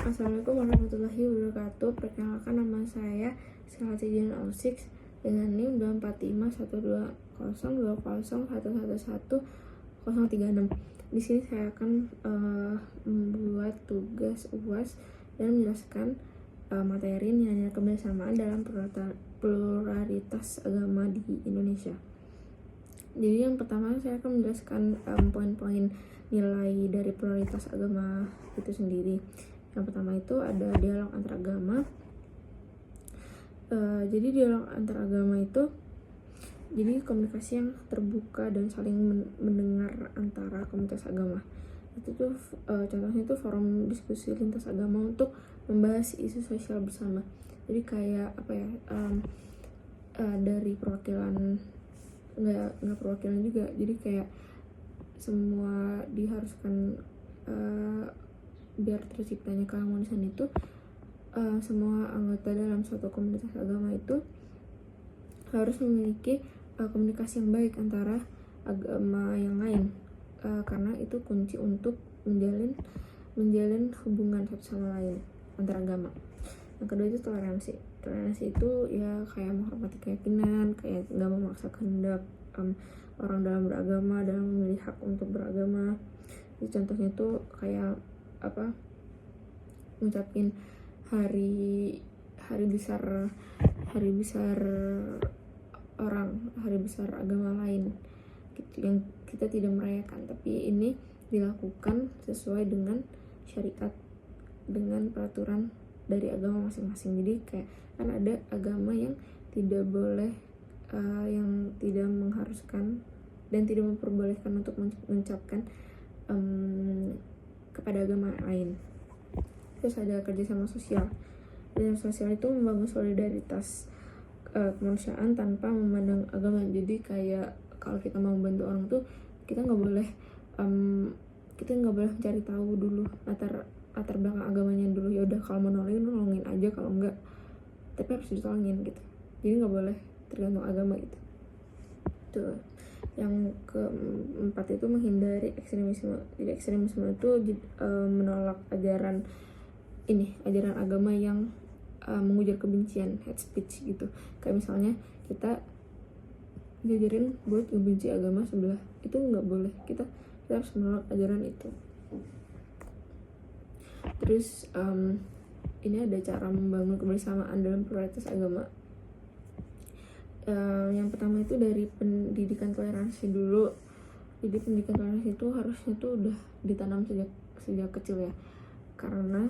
Assalamualaikum warahmatullahi wabarakatuh. Perkenalkan, nama saya Selahatidin Al-Six dengan NIM 245120201111036. Di sini saya akan membuat tugas UAS dan menjelaskan materi nilai kebersamaan dalam pluralitas agama di Indonesia. Jadi yang pertama saya akan menjelaskan poin-poin nilai dari pluralitas agama itu sendiri. Yang pertama itu ada dialog antaragama. Jadi dialog antaragama itu jadi komunikasi yang terbuka dan saling mendengar antara komunitas agama. Itu tuh contohnya itu forum diskusi lintas agama untuk membahas isu sosial bersama. Jadi kayak apa ya, dari perwakilan nggak perwakilan juga, jadi kayak semua diharuskan biar terciptanya keharmonisan itu semua anggota dalam suatu komunitas agama itu harus memiliki komunikasi yang baik antara agama yang lain, karena itu kunci untuk menjalin hubungan satu sama lain antar agama. Yang kedua itu toleransi. Toleransi itu ya kayak menghormati keyakinan, kayak nggak memaksa kehendak orang dalam beragama, dalam memilih hak untuk beragama. Jadi contohnya itu kayak apa, ngucapin hari besar orang, hari besar agama lain gitu, yang kita tidak merayakan, tapi ini dilakukan sesuai dengan syariat, dengan peraturan dari agama masing-masing. Jadi kayak kan ada agama yang tidak boleh, yang tidak mengharuskan dan tidak memperbolehkan untuk mengucapkan kepada agama lain. Terus ada kerjasama sosial. Kerjasama sosial itu membangun solidaritas kemanusiaan tanpa memandang agama. Jadi kayak kalau kita mau bantu orang tuh kita nggak boleh mencari tahu dulu latar belakang agamanya dulu. Ya udah, kalau mau nolongin aja, kalau enggak tapi harus ditolongin gitu. Jadi nggak boleh tergantung agama gitu. Tuh. Yang keempat itu menghindari ekstremisme. Jadi ekstremisme itu menolak ajaran agama yang mengujar kebencian, hate speech gitu. Kayak misalnya kita diajarin buat membenci agama sebelah, itu nggak boleh. Kita harus menolak ajaran itu. Terus ini ada cara membangun kebersamaan dalam pluralitas agama. Yang pertama itu dari pendidikan toleransi dulu. Jadi pendidikan toleransi itu harusnya tuh udah ditanam sejak kecil ya, karena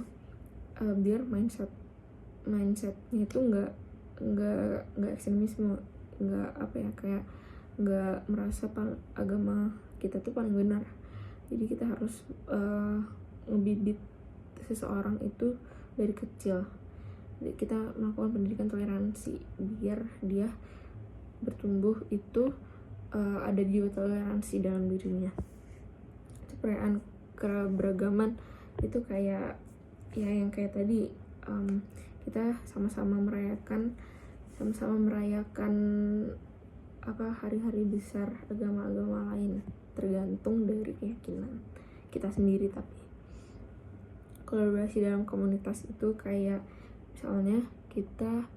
biar mindsetnya itu nggak ekstremisme, nggak apa ya, kayak nggak merasa agama kita tuh paling benar. Jadi kita harus ngebidik seseorang itu dari kecil. Jadi kita melakukan pendidikan toleransi biar dia bertumbuh itu ada jiwa toleransi dalam dirinya. Perayaan keberagaman itu kayak ya yang kayak tadi, kita sama-sama merayakan apa, hari-hari besar agama-agama lain, tergantung dari keyakinan kita sendiri. Tapi kolaborasi dalam komunitas itu kayak misalnya kita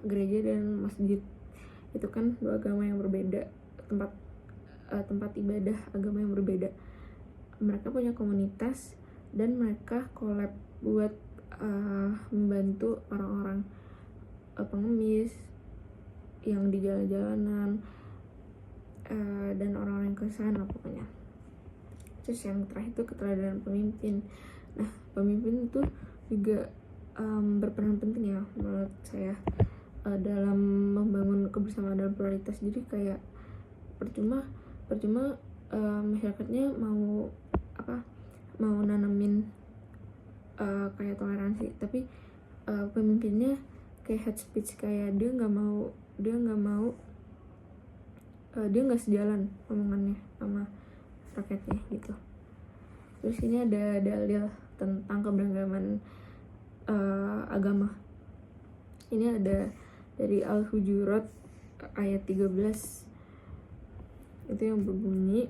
gereja dan masjid itu kan dua agama yang berbeda, tempat ibadah agama yang berbeda. Mereka punya komunitas dan mereka collab buat membantu orang-orang pengemis yang di jalan-jalanan dan orang-orang yang kesana pokoknya. Terus yang terakhir itu keteladanan pemimpin. Nah, pemimpin itu juga berperan penting ya menurut saya dalam membangun kebersamaan dalam pluralitas. Jadi kayak percuma masyarakatnya mau nanamin kayak toleransi, tapi pemimpinnya kayak hate speech, kayak dia nggak sejalan omongannya sama rakyatnya gitu. Terus ini ada dalil tentang keberagaman agama. Ini ada dari Al-Hujurat ayat 13, itu yang berbunyi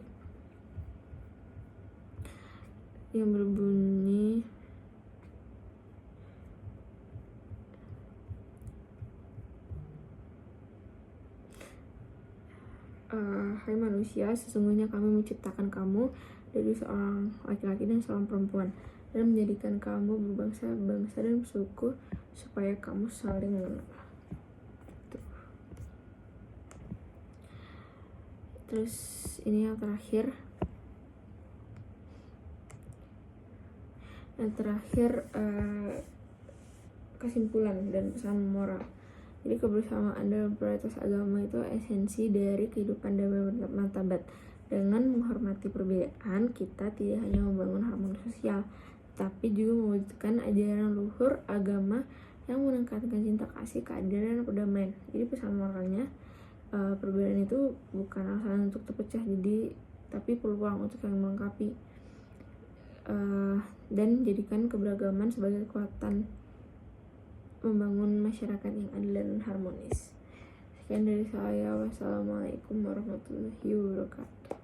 yang berbunyi hai manusia, sesungguhnya kami menciptakan kamu dari seorang laki-laki dan seorang perempuan dan menjadikan kamu berbangsa-bangsa dan suku supaya kamu saling mengenal. Terus ini yang terakhir kesimpulan dan pesan moral. Jadi kebersamaan dalam prioritas agama itu esensi dari kehidupan damai bermartabat. Dengan menghormati perbedaan, kita tidak hanya membangun harmoni sosial, tapi juga mewujudkan ajaran luhur agama yang menekankan cinta kasih, keadilan, dan perdamaian. Jadi pesan moralnya, perbedaan itu bukan alasan untuk terpecah, tapi peluang untuk saling melengkapi, dan jadikan keberagaman sebagai kekuatan membangun masyarakat yang adil dan harmonis. Sekian dari saya. Wassalamualaikum warahmatullahi wabarakatuh.